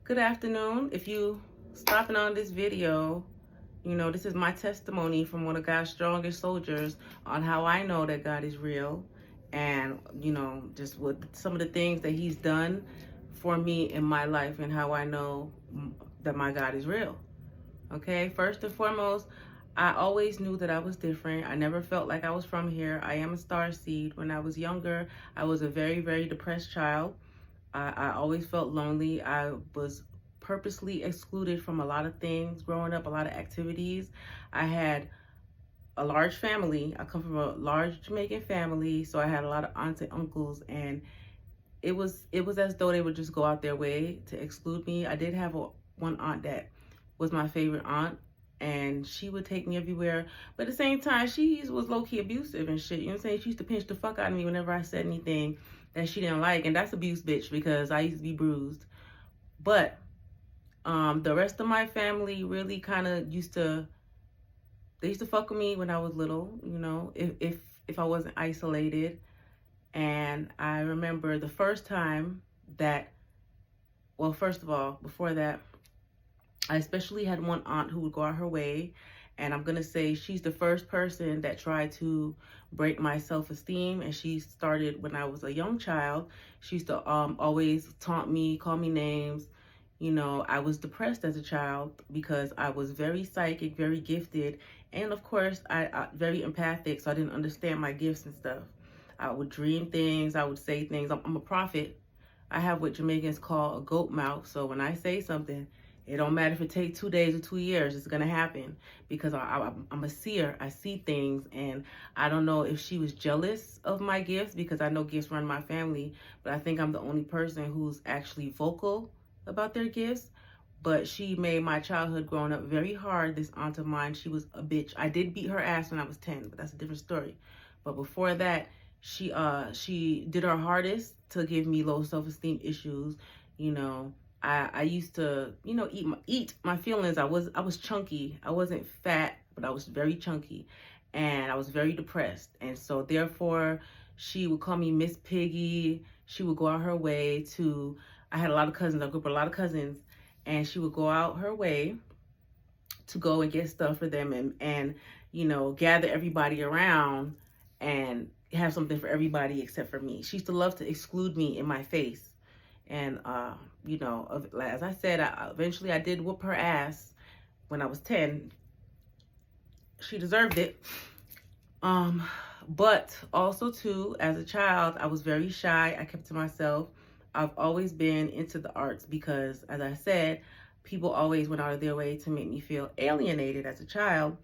Good afternoon. If you stopping on this video, this is my testimony from one of God's strongest soldiers on how I know that God is real and, just what some of the things that he's done for me in my life and how I know that my God is real. Okay, first and foremost, I always knew that I was different. I never felt like I was from here. I am a star seed. When I was younger, I was a very, very depressed child. I always felt lonely. I was purposely excluded from a lot of things growing up, a lot of activities. I had a large family. I come from a large Jamaican family, so I had a lot of aunts and uncles, and it was as though they would just go out their way to exclude me. I did have one aunt that was my favorite aunt, and she would take me everywhere. But at the same time, she was low-key abusive and shit. You know what I'm saying? She used to pinch the fuck out of me whenever I said anything that she didn't like. And that's abuse, bitch, because I used to be bruised. But the rest of my family really kind of they used to fuck with me when I was little, if I wasn't isolated. And I remember the first time that, well, first of all, before that, I especially had one aunt who would go out her way, and I'm gonna say she's the first person that tried to break my self-esteem, and she started when I was a young child. She used to always taunt me, call me names. I was depressed as a child because I was very psychic, very gifted, and of course, I very empathic, so I didn't understand my gifts and stuff. I would dream things, I would say things. I'm a prophet. I have what Jamaicans call a goat mouth, so when I say something, it don't matter if it takes 2 days or 2 years, it's gonna happen because I'm a seer. I see things, and I don't know if she was jealous of my gifts because I know gifts run my family, but I think I'm the only person who's actually vocal about their gifts. But she made my childhood growing up very hard. This aunt of mine, she was a bitch. I did beat her ass when I was 10, but that's a different story. But before that, she did her hardest to give me low self-esteem issues. I used to, eat my feelings. I was chunky. I wasn't fat, but I was very chunky, and I was very depressed. And so therefore, she would call me Miss Piggy. She would go out her way to. I had a lot of cousins. I grew up with a lot of cousins, and she would go out her way to go and get stuff for them, and gather everybody around and have something for everybody except for me. She used to love to exclude me in my face. And, as I said, eventually I did whoop her ass when I was 10. She deserved it. But also, too, as a child, I was very shy. I kept to myself. I've always been into the arts because, as I said, people always went out of their way to make me feel alienated as a child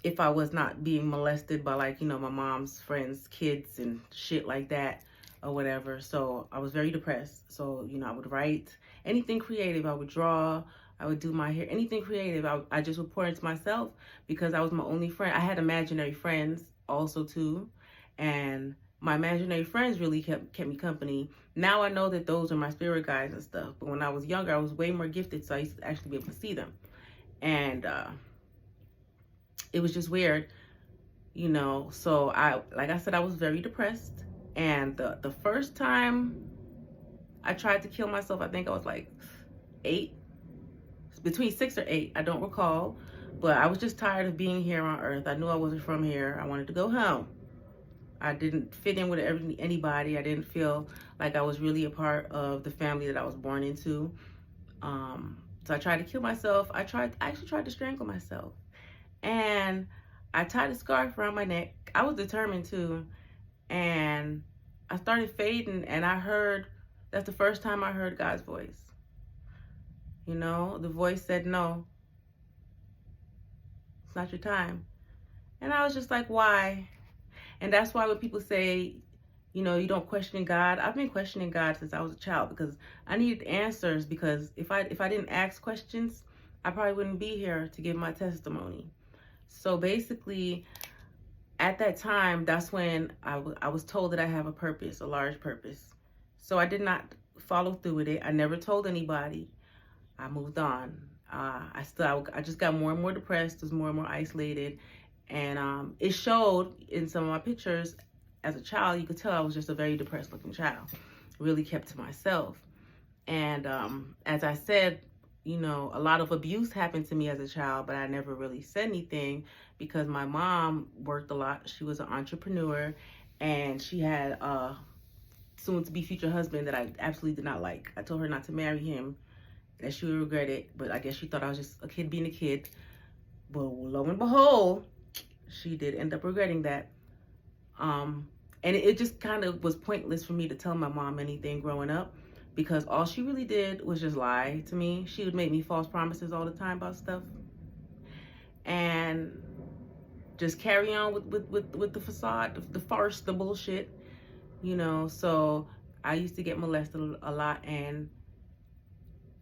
if I was not being molested by, my mom's friends' kids and shit like that or whatever. So I was very depressed. So, I would write anything creative. I would draw. I would do my hair, anything creative. I just would pour into myself because I was my only friend. I had imaginary friends also too. And my imaginary friends really kept me company. Now I know that those are my spirit guides and stuff. But when I was younger, I was way more gifted. So I used to actually be able to see them. And, it was just weird, so like I said, I was very depressed. And the first time I tried to kill myself, I think I was like 8, between 6 or 8, I don't recall. But I was just tired of being here on earth. I knew I wasn't from here. I wanted to go home. I didn't fit in with anybody. I didn't feel like I was really a part of the family that I was born into. So I tried to kill myself. I actually tried to strangle myself. And I tied a scarf around my neck. I was determined to. And I started fading, and that's the first time I heard God's voice. The voice said, no, it's not your time. And I was just like, why? And that's why when people say, you don't question God, I've been questioning God since I was a child because I needed answers, because if I didn't ask questions, I probably wouldn't be here to give my testimony. So basically, at that time, that's when I was told that I have a purpose, a large purpose. So I did not follow through with it. I never told anybody. I moved on. I just got more and more depressed, was more and more isolated. And it showed in some of my pictures. As a child, you could tell I was just a very depressed looking child. Really kept to myself. And as I said, you know, a lot of abuse happened to me as a child, but I never really said anything because my mom worked a lot. She was an entrepreneur, and she had a soon-to-be future husband that I absolutely did not like. I told her not to marry him, that she would regret it, but I guess she thought I was just a kid being a kid. Well, lo and behold, she did end up regretting that. And it just kind of was pointless for me to tell my mom anything growing up, because all she really did was just lie to me. She would make me false promises all the time about stuff and just carry on with the facade, the farce, the bullshit, you know. So I used to get molested a lot, and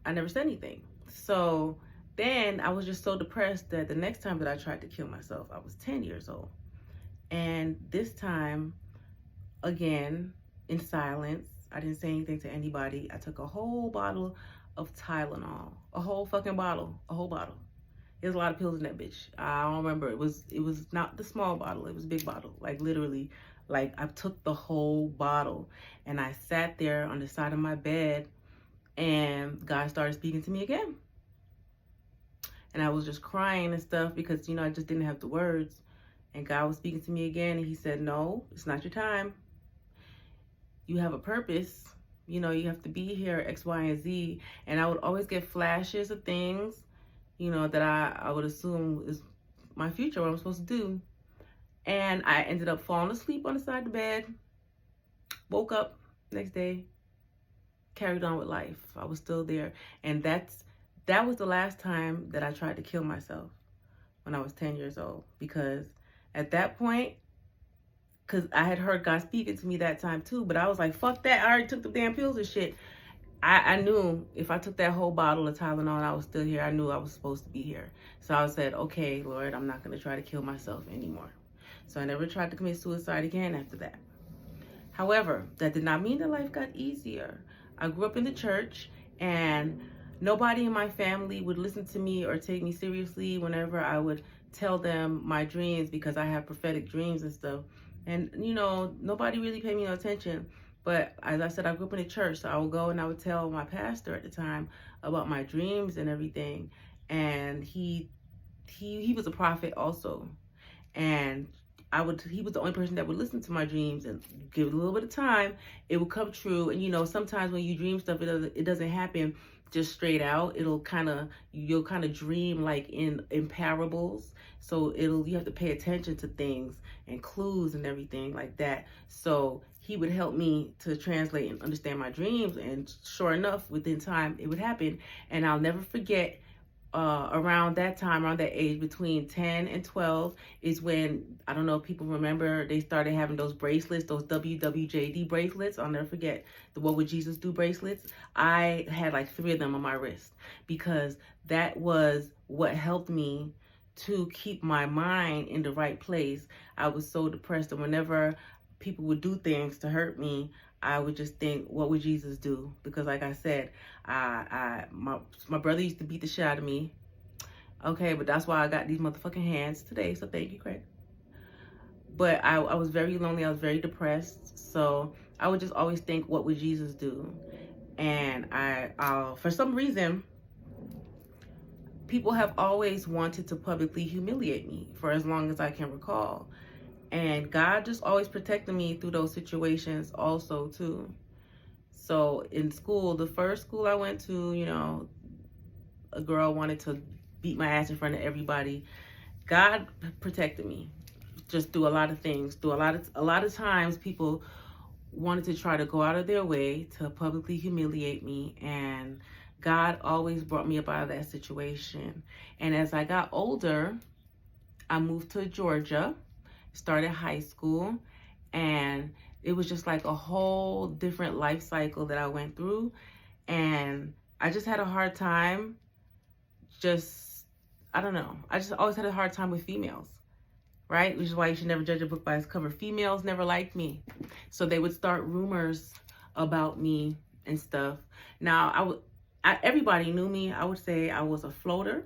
I never said anything. So then I was just so depressed that the next time that I tried to kill myself, I was 10 years old. And this time, again, in silence, I didn't say anything to anybody. I took a whole bottle of Tylenol, a whole fucking bottle, a whole bottle. There's a lot of pills in that bitch. I don't remember. It was not the small bottle. It was a big bottle. Like literally, like I took the whole bottle, and I sat there on the side of my bed, and God started speaking to me again. And I was just crying and stuff because, you know, I just didn't have the words. And God was speaking to me again, and he said, no, it's not your time. You have a purpose. You know, you have to be here, X, Y, and Z. And I would always get flashes of things, you know, that I would assume is my future, what I'm supposed to do. And I ended up falling asleep on the side of the bed, woke up next day, carried on with life. I was still there. And that was the last time that I tried to kill myself, when I was 10 years old. Because at that point, because I had heard God speaking to me that time too, but I was like, fuck that. I already took the damn pills and shit. I knew if I took that whole bottle of Tylenol and I was still here, I knew I was supposed to be here. So I said, okay, Lord, I'm not going to try to kill myself anymore. So I never tried to commit suicide again after that. However, that did not mean that life got easier. I grew up in the church, and nobody in my family would listen to me or take me seriously whenever I would tell them my dreams, because I have prophetic dreams and stuff. And, you know, nobody really paid me no attention. But as I said, I grew up in the church, so I would go and I would tell my pastor at the time about my dreams and everything. And he was a prophet also. And he was the only person that would listen to my dreams and give it a little bit of time. It would come true. And, you know, sometimes when you dream stuff, it doesn't happen just straight out. You'll kind of dream like in parables. So you have to pay attention to things and clues and everything like that. So he would help me to translate and understand my dreams. And sure enough, within time, it would happen. And I'll never forget, around that time, around that age, between 10 and 12, is when, I don't know if people remember, they started having those bracelets, those WWJD bracelets. I'll never forget the What Would Jesus Do bracelets. I had like 3 of them on my wrist, because that was what helped me to keep my mind in the right place. I was so depressed, and whenever people would do things to hurt me, I would just think, what would Jesus do? Because like I said, my brother used to beat the shit out of me. Okay, but that's why I got these motherfucking hands today. So thank you, Craig. But I was very lonely. I was very depressed. So I would just always think, what would Jesus do? And I for some reason, people have always wanted to publicly humiliate me for as long as I can recall. And God just always protected me through those situations also too. So in school, the first school I went to, you know, a girl wanted to beat my ass in front of everybody. God protected me just through a lot of things. Through a lot of times, people wanted to try to go out of their way to publicly humiliate me, and God always brought me up out of that situation. And as I got older, I moved to Georgia, started high school, and it was just like a whole different life cycle that I went through. And I just had a hard time, I don't know. I just always had a hard time with females, right? Which is why you should never judge a book by its cover. Females never liked me. So they would start rumors about me and stuff. Now, everybody knew me. I would say I was a floater.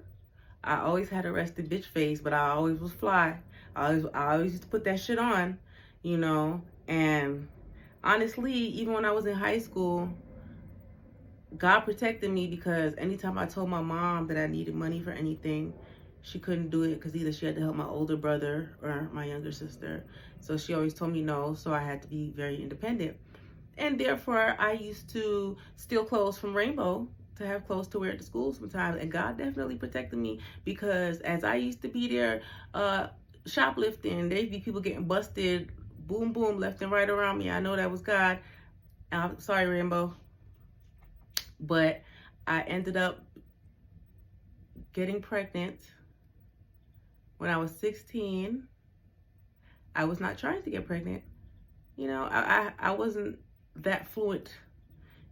I always had a rested bitch face, but I always was fly. I always used to put that shit on, you know. And honestly, even when I was in high school, God protected me because anytime I told my mom that I needed money for anything, she couldn't do it because either she had to help my older brother or my younger sister. So she always told me no, so I had to be very independent. And therefore, I used to steal clothes from Rainbow to have clothes to wear at the school sometimes. And God definitely protected me because as I used to be there shoplifting, there'd be people getting busted, boom, boom, left and right around me. I know that was God. I'm sorry, Rainbow. But I ended up getting pregnant when I was 16. I was not trying to get pregnant. You know, I wasn't that fluent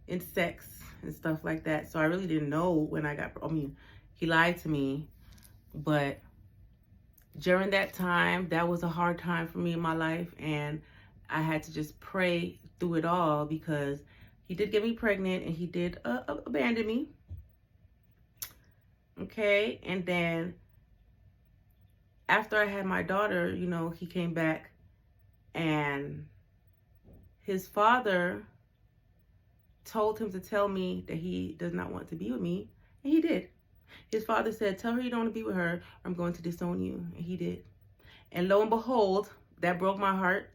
in sex and stuff like that. So I really didn't know when I got, I mean, he lied to me. But during that time, that was a hard time for me in my life. And I had to just pray through it all because he did get me pregnant and he did abandon me. Okay. And then after I had my daughter, you know, he came back and his father told him to tell me that he does not want to be with me. And he did. His father said, tell her you don't want to be with her, or I'm going to disown you. And he did. And lo and behold, that broke my heart.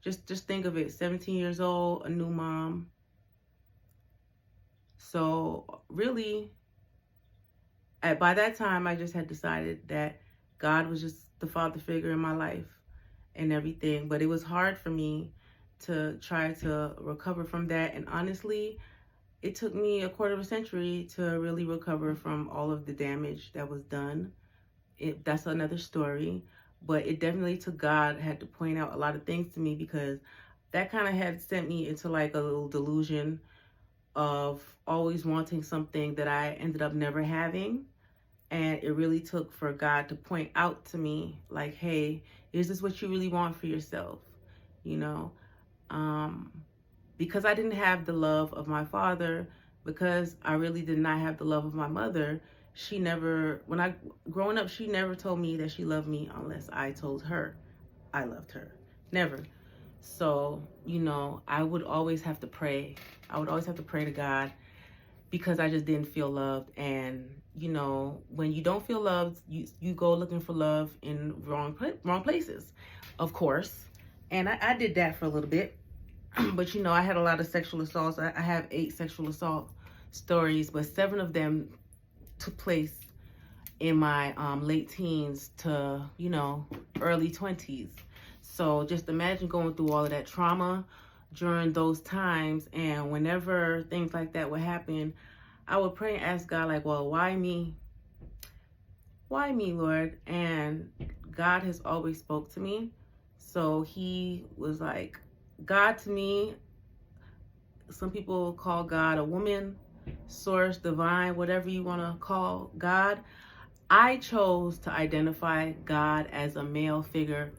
Just think of it, 17 years old, a new mom. So really, by that time, I just had decided that God was just the father figure in my life and everything. But it was hard for me to try to recover from that. And honestly, it took me a quarter of a century to really recover from all of the damage that was done. That's another story. But it definitely took God had to point out a lot of things to me because that kind of had sent me into like a little delusion of always wanting something that I ended up never having. And it really took for God to point out to me like, hey, is this what you really want for yourself? You know, because I didn't have the love of my father, because I really did not have the love of my mother. She never, growing up, she never told me that she loved me unless I told her I loved her. Never. So, you know, I would always have to pray. I would always have to pray to God because I just didn't feel loved. And, you know, when you don't feel loved, you go looking for love in wrong places, of course. And I did that for a little bit. But, you know, I had a lot of sexual assaults. I have 8 sexual assault stories, but 7 of them took place in my late teens to, you know, early 20s. So just imagine going through all of that trauma during those times. And whenever things like that would happen, I would pray and ask God, like, well, why me? Why me, Lord? And God has always spoke to me. So he was like, God to me, some people call God a woman, source, divine, whatever you want to call God. I chose to identify God as a male figure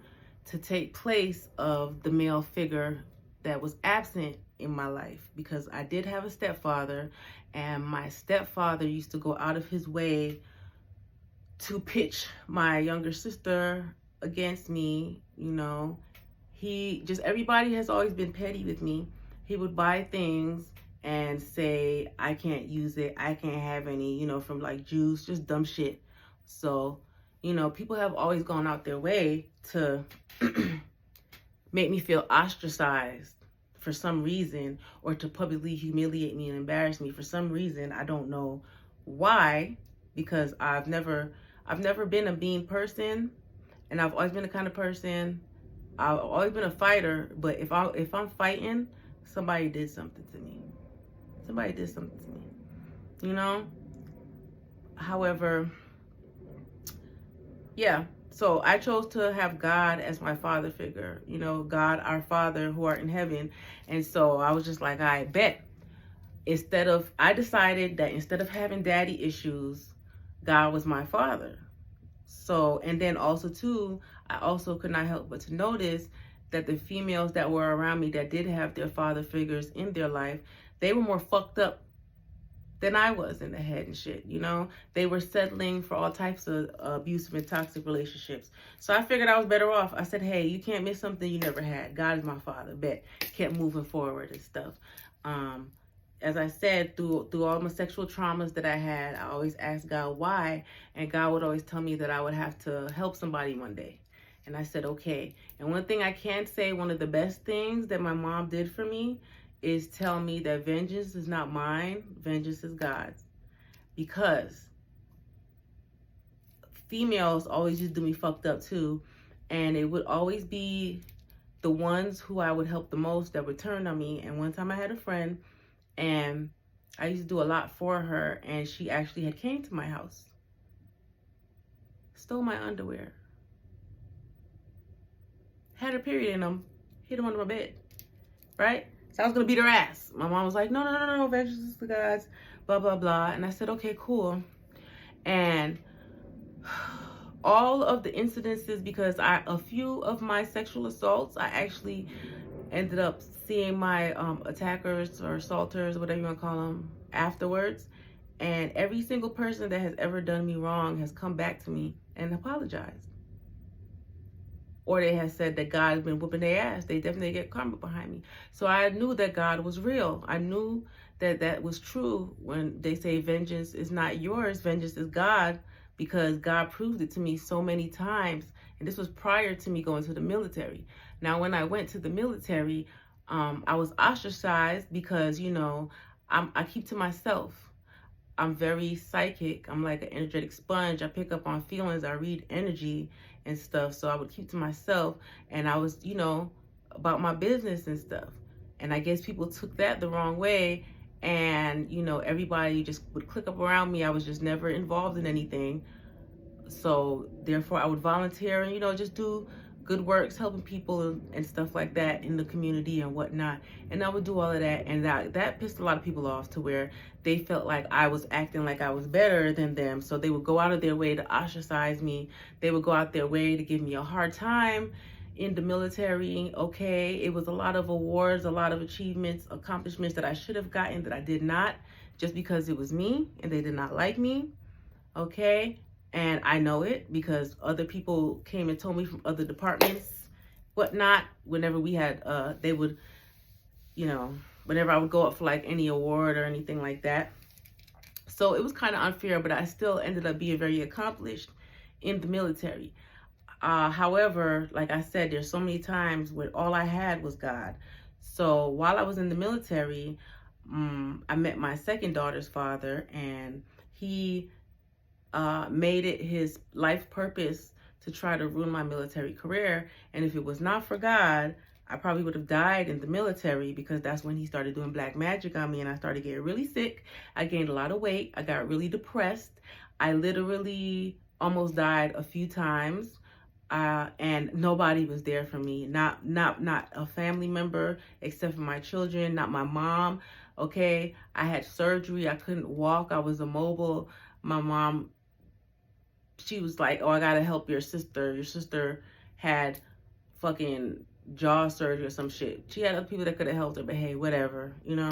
to take place of the male figure that was absent in my life, because I did have a stepfather, and my stepfather used to go out of his way to pitch my younger sister against me. You know, everybody has always been petty with me. He would buy things and say, I can't use it, I can't have any, you know, from like juice, just dumb shit. So, you know, people have always gone out their way to make me feel ostracized for some reason, or to publicly humiliate me and embarrass me for some reason. I don't know why, because I've never been a mean person, and I've always been the kind of person, I've always been a fighter, but if I'm fighting, somebody did something to me. Somebody did something to me, you know? However, yeah, so I chose to have God as my father figure, you know, God, our Father who art in heaven. And so I was just like, I bet. I decided that instead of having daddy issues, God was my father. So, and then also too, I also could not help but to notice that the females that were around me that did have their father figures in their life, they were more fucked up than I was in the head and shit, you know? They were settling for all types of abusive and toxic relationships. So I figured I was better off. I said, hey, you can't miss something you never had. God is my father, bet. Kept moving forward and stuff. as I said, through all my sexual traumas that I had, I always asked God why, and God would always tell me that I would have to help somebody one day. And I said, okay. And one thing I can say, one of the best things that my mom did for me is tell me that vengeance is not mine, vengeance is God's. Because females always used to do me fucked up too, and it would always be the ones who I would help the most that would turn on me. And one time I had a friend, and I used to do a lot for her, and she actually had came to my house, stole my underwear, had her period in them, hid them under my bed, right? So I was gonna beat her ass. My mom was like, no, vengeance is the God's, blah, blah, blah. And I said, okay, cool. And all of the incidences, because a few of my sexual assaults, I actually ended up seeing my attackers or assaulters, whatever you want to call them, afterwards. And every single person that has ever done me wrong has come back to me and apologized. Or they have said that God has been whooping their ass. They definitely get karma behind me. So I knew that God was real. I knew that that was true when they say vengeance is not yours, vengeance is God, because God proved it to me so many times. And this was prior to me going to the military. Now, when I went to the military, I was ostracized because, you know, I keep to myself. I'm very psychic. I'm like an energetic sponge. I pick up on feelings. I read energy and stuff. So I would keep to myself, and I was, you know, about my business and stuff. And I guess people took that the wrong way, and, you know, everybody just would click up around me. I was just never involved in anything. So therefore I would volunteer and, you know, just do good works, helping people and stuff like that in the community and whatnot. And I would do all of that, and that pissed a lot of people off, to where they felt like I was acting like I was better than them. So they would go out of their way to ostracize me. They would go out their way to give me a hard time in the military. Okay, it was a lot of awards, a lot of achievements, accomplishments that I should have gotten that I did not, just because it was me and they did not like me. Okay. And I know it because other people came and told me from other departments, whatnot, whenever we had, they would, you know, whenever I would go up for like any award or anything like that. So it was kind of unfair, but I still ended up being very accomplished in the military. However, like I said, there's so many times when all I had was God. So while I was in the military, I met my second daughter's father, and he made it his life purpose to try to ruin my military career. And if it was not for God, I probably would have died in the military, because that's when he started doing black magic on me, and I started getting really sick. I gained a lot of weight. I got really depressed. I literally almost died a few times. And nobody was there for me. Not a family member, except for my children, not my mom. Okay. I had surgery. I couldn't walk. I was immobile. My mom, she was like, oh, I gotta help your sister. Your sister had fucking jaw surgery or some shit. She had other people that could have helped her, but hey, whatever, you know.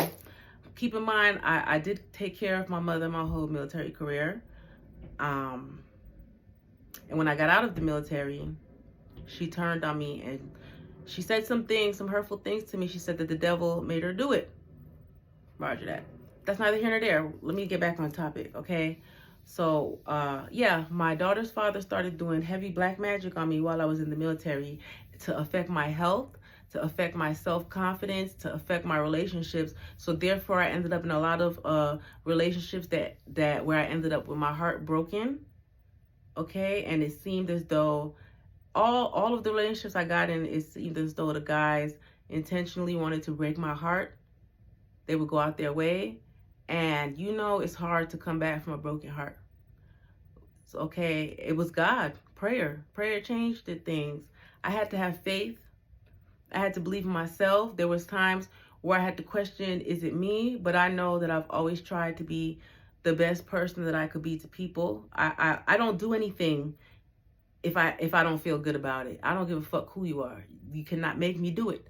Keep in mind, I did take care of my mother my whole military career. And when I got out of the military, she turned on me and she said some things, some hurtful things to me. She said that the devil made her do it. Roger that. That's neither here nor there. Let me get back on topic, okay? So, yeah, my daughter's father started doing heavy black magic on me while I was in the military to affect my health, to affect my self-confidence, to affect my relationships. So therefore, I ended up in a lot of relationships that where I ended up with my heart broken, okay? And it seemed as though all of the relationships I got in, it seemed as though the guys intentionally wanted to break my heart. They would go out their way. And you know, it's hard to come back from a broken heart. So, okay, it was God. Prayer changed the things. I had to have faith. I had to believe in myself. There was times where I had to question, is it me? But I know that I've always tried to be the best person that I could be to people. I don't do anything if I don't feel good about it. I don't give a fuck who you are. You cannot make me do it.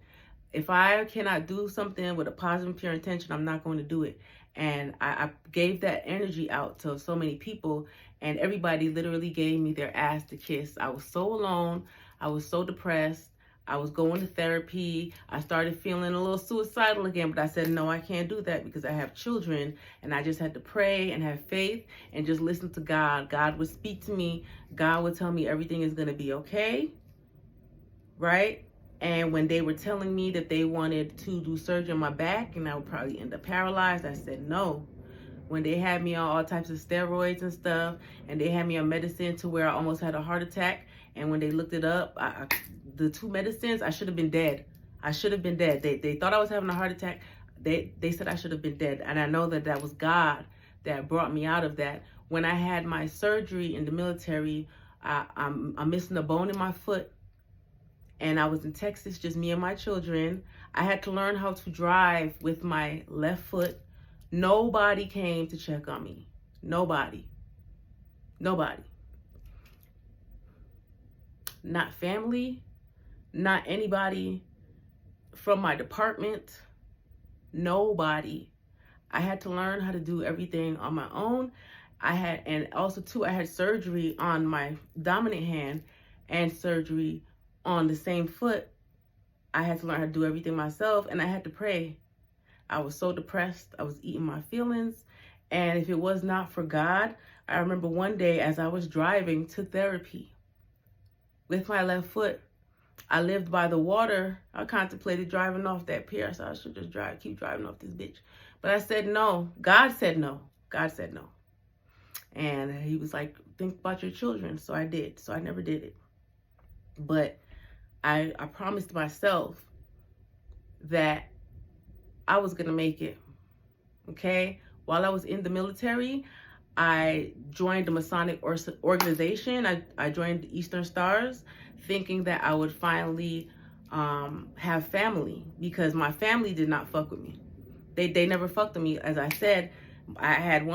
If I cannot do something with a positive, pure intention, I'm not going to do it. And I gave that energy out to so many people, and everybody literally gave me their ass to kiss. I was so alone. I was so depressed. I was going to therapy. I started feeling a little suicidal again, but I said, no, I can't do that because I have children, and I just had to pray and have faith and just listen to God. God would speak to me. God would tell me everything is going to be okay, right? And when they were telling me that they wanted to do surgery on my back and I would probably end up paralyzed, I said no. When they had me on all types of steroids and stuff, and they had me on medicine to where I almost had a heart attack, and when they looked it up, the 2 medicines, I should have been dead. I should have been dead. They thought I was having a heart attack. They said I should have been dead. And I know that that was God that brought me out of that. When I had my surgery in the military, I'm missing a bone in my foot. And I was in Texas, just me and my children. I had to learn how to drive with my left foot. Nobody came to check on me. Nobody. Nobody. Not family. Not anybody from my department. Nobody. I had to learn how to do everything on my own. And also too, I had surgery on my dominant hand and surgery on the same foot. I had to learn how to do everything myself, and I had to pray. I was so depressed. I was eating my feelings. And if it was not for God, I remember one day as I was driving to therapy with my left foot, I lived by the water. I contemplated driving off that pier. So I should just keep driving off this bitch. But I said no. God said no. God said no. And he was like, think about your children. So I did. So I never did it. But I promised myself that I was going to make it. Okay? While I was in the military, I joined a Masonic organization. I joined the Eastern Stars, thinking that I would finally have family, because my family did not fuck with me. They never fucked with me. As I said, I had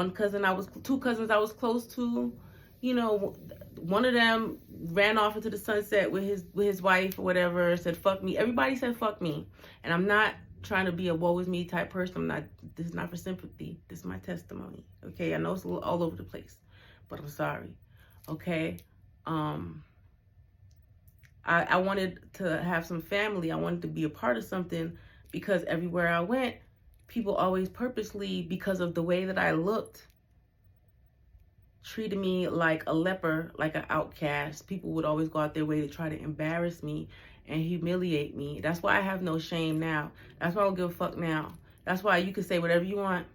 two cousins I was close to. You know, one of them ran off into the sunset with his wife or whatever, said fuck me. Everybody said fuck me. And I'm not trying to be a woe is me type person. This is not for sympathy. This is my testimony. Okay, I know it's a little all over the place, but I'm sorry. Okay. I wanted to have some family. I wanted to be a part of something, because everywhere I went, people always purposely, because of the way that I looked, treated me like a leper, like an outcast. People would always go out their way to try to embarrass me and humiliate me. That's why I have no shame now. That's why I don't give a fuck now. That's why you can say whatever you want.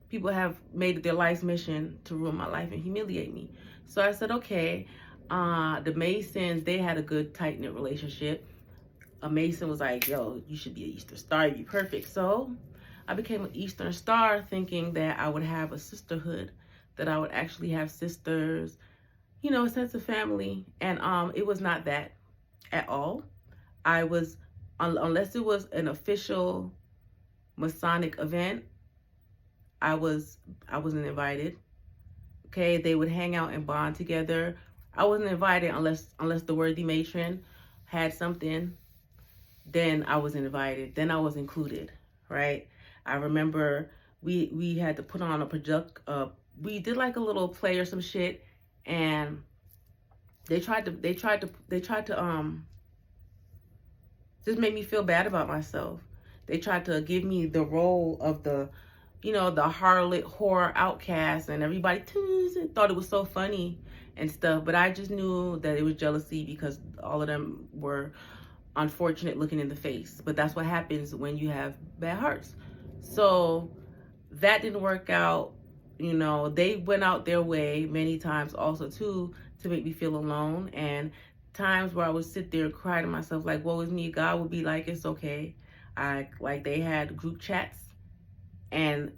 People have made it their life's mission to ruin my life and humiliate me. So I said, okay. The Masons, they had a good, tight-knit relationship. A Mason was like, yo, you should be an Eastern Star. You'd be perfect. So I became an Eastern Star, thinking that I would have a sisterhood, that I would actually have sisters, you know, a sense of family. And it was not that at all. I was, unless it was an official Masonic event, I wasn't invited. Okay, they would hang out and bond together. I wasn't invited unless the worthy matron had something. Then I was invited. Then I was included, right? I remember we had to put on a we did like a little play or some shit, and they tried to just make me feel bad about myself. They tried to give me the role of the, you know, the harlot, whore, outcast, and everybody thought it was so funny and stuff. But I just knew that it was jealousy, because all of them were unfortunate looking in the face. But that's what happens when you have bad hearts. So that didn't work out. You know, they went out their way many times also too to make me feel alone, and times where I would sit there and cry to myself like, woe is me. God would be like, it's okay. They had group chats, and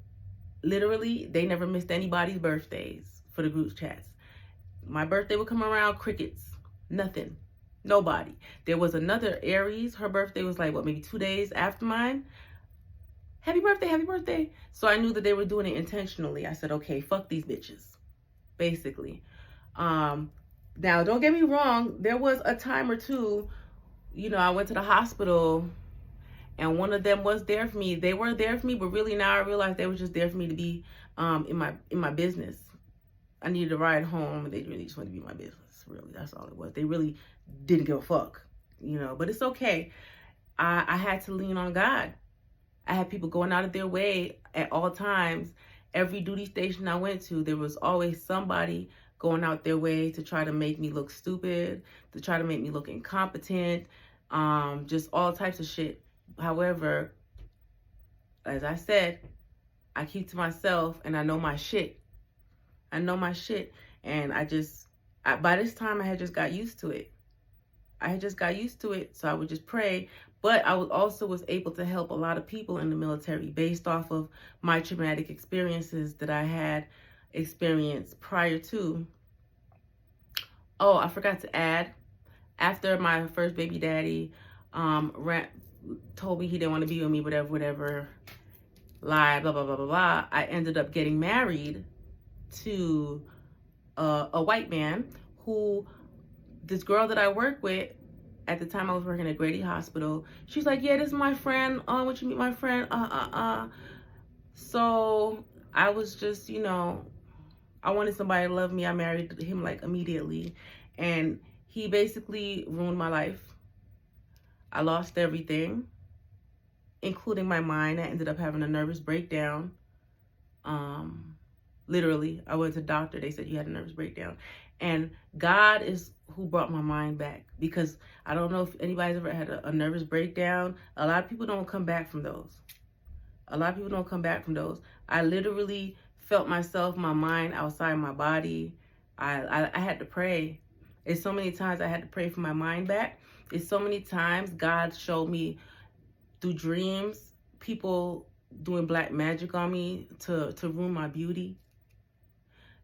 literally they never missed anybody's birthdays for the group chats. My birthday would come around, crickets, nothing, nobody. There was another Aries, her birthday was like, what, maybe 2 days after mine. Happy birthday, happy birthday. So I knew that they were doing it intentionally. I said, okay, fuck these bitches, basically. Now, don't get me wrong. There was a time or two, you know, I went to the hospital and one of them was there for me. They were there for me, but really now I realize they were just there for me to be in my business. I needed a ride home, and they really just wanted to be in my business. really, that's all it was. They really didn't give a fuck, you know, but it's okay. I had to lean on God. I had people going out of their way at all times. Every duty station I went to, there was always somebody going out their way to try to make me look stupid, to try to make me look incompetent, just all types of shit. However, as I said, I keep to myself and I know my shit. I know my shit. And by this time, I had just got used to it. So I would just pray. But I was able to help a lot of people in the military based off of my traumatic experiences that I had experienced prior to. Oh, I forgot to add, after my first baby daddy told me he didn't want to be with me, whatever, lie, blah, blah, blah, blah, blah, I ended up getting married to a white man this girl that I work with, at the time I was working at Grady Hospital, she's like, yeah, this is my friend. Would you meet my friend? So I was just, you know, I wanted somebody to love me. I married him like immediately. And he basically ruined my life. I lost everything, including my mind. I ended up having a nervous breakdown. Literally, I went to the doctor. They said you had a nervous breakdown. And God is who brought my mind back, because I don't know if anybody's ever had a nervous breakdown. A lot of people don't come back from those. I literally felt myself, my mind outside my body. I had to pray. It's so many times I had to pray for my mind back. It's so many times God showed me through dreams, people doing black magic on me to ruin my beauty,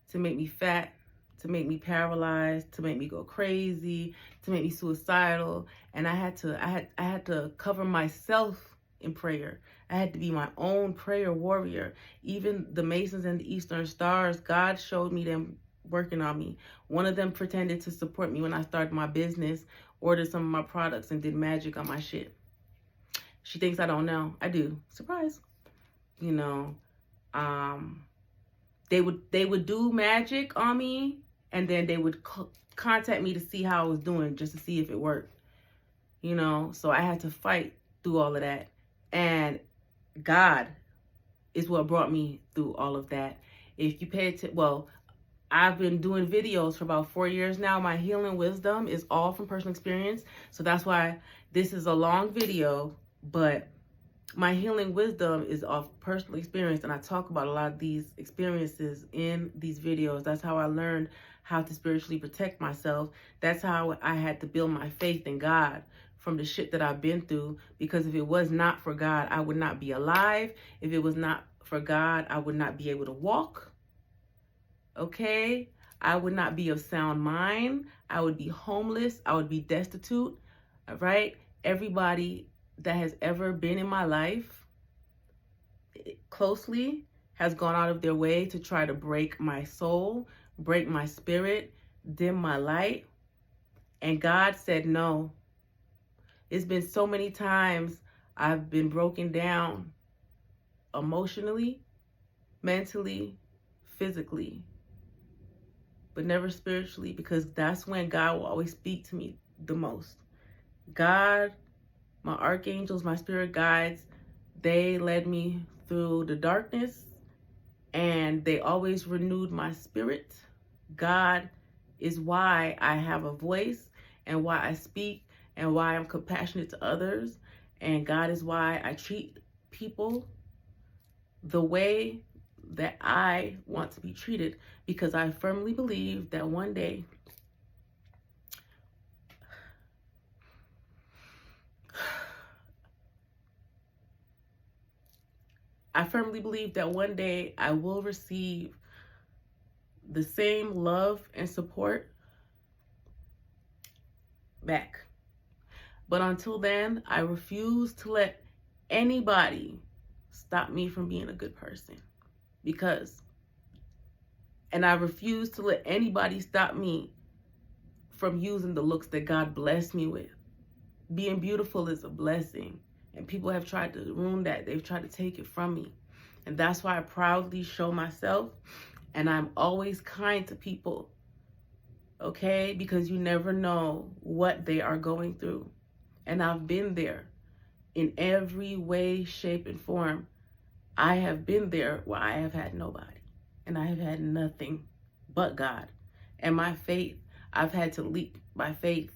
to make me fat, to make me paralyzed, to make me go crazy, to make me suicidal. And I had to cover myself in prayer. I had to be my own prayer warrior. Even the Masons and the Eastern Stars, God showed me them working on me. One of them pretended to support me when I started my business, ordered some of my products, and did magic on my shit. She thinks I don't know. I do. Surprise. You know, they would do magic on me, and then they would contact me to see how I was doing, just to see if it worked. You know, so I had to fight through all of that. And God is what brought me through all of that. If you pay attention, well, I've been doing videos for about 4 years now. My healing wisdom is all from personal experience. So that's why this is a long video, but my healing wisdom is off personal experience. And I talk about a lot of these experiences in these videos. That's how I learned how to spiritually protect myself. That's how I had to build my faith in God from the shit that I've been through. Because if it was not for God, I would not be alive. If it was not for God, I would not be able to walk. Okay? I would not be of sound mind. I would be homeless. I would be destitute. All right? Everybody that has ever been in my life closely has gone out of their way to try to break my soul, break my spirit, dim my light. And God said no. It's been so many times I've been broken down emotionally, mentally, physically, but never spiritually, because that's when God will always speak to me the most. God, my archangels, my spirit guides, they led me through the darkness, and they always renewed my spirit. God is why I have a voice, and why I speak, and why I'm compassionate to others. And God is why I treat people the way that I want to be treated, because I firmly believe that one day I will receive the same love and support back. But until then, I refuse to let anybody stop me from being a good person. And I refuse to let anybody stop me from using the looks that God blessed me with. Being beautiful is a blessing. And people have tried to ruin that. They've tried to take it from me. And that's why I proudly show myself. And I'm always kind to people. okay? Because you never know what they are going through. And I've been there in every way, shape, and form. I have been there where I have had nobody, and I have had nothing but God. And my faith, I've had to leap by faith.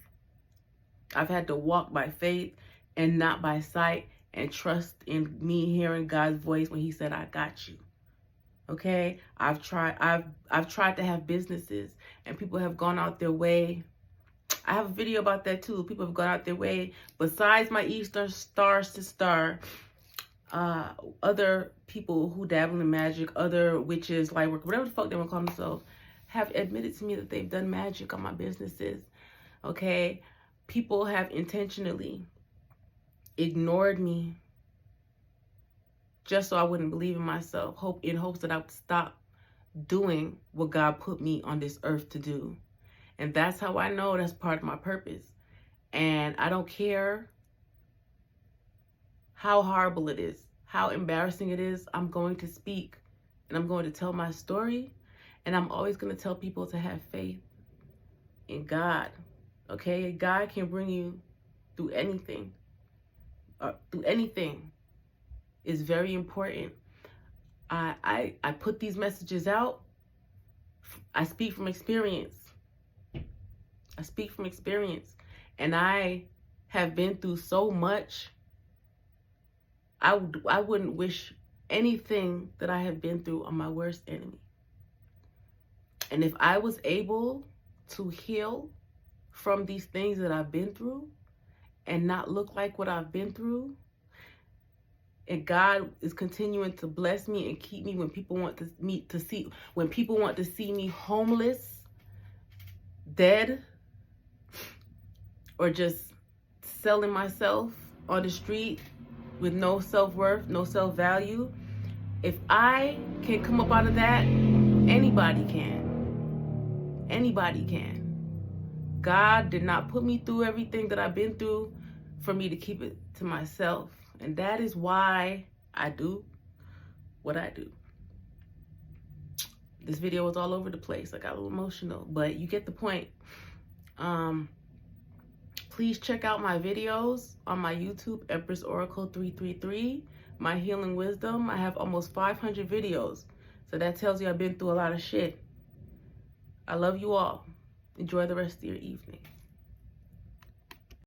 I've had to walk by faith and not by sight, and trust in me hearing God's voice when he said, I got you. Okay? I've tried to have businesses, and people have gone out their way. I have a video about that too. People have gone out their way. Besides my Eastern Stars to Star, other people who dabble in magic, other witches, light work, whatever the fuck they want to call themselves, have admitted to me that they've done magic on my businesses. Okay? People have intentionally ignored me just so I wouldn't believe in myself, in hopes that I would stop doing what God put me on this earth to do. And that's how I know that's part of my purpose. And I don't care how horrible it is, how embarrassing it is. I'm going to speak, and I'm going to tell my story, and I'm always going to tell people to have faith in God. Okay? God can bring you through anything. Through anything. Is very important. I put these messages out. I speak from experience. I speak from experience. And I have been through so much. I wouldn't wish anything that I have been through on my worst enemy. And if I was able to heal from these things that I've been through and not look like what I've been through, and God is continuing to bless me and keep me when people want to see me homeless, dead, or just selling myself on the street with no self-worth, no self-value. If I can come up out of that, anybody can. Anybody can. God did not put me through everything that I've been through for me to keep it to myself. And that is why I do what I do. This video was all over the place. I got a little emotional, but you get the point. Please check out my videos on my YouTube, Empress Oracle 333, My Healing Wisdom. I have almost 500 videos. So that tells you I've been through a lot of shit. I love you all. Enjoy the rest of your evening.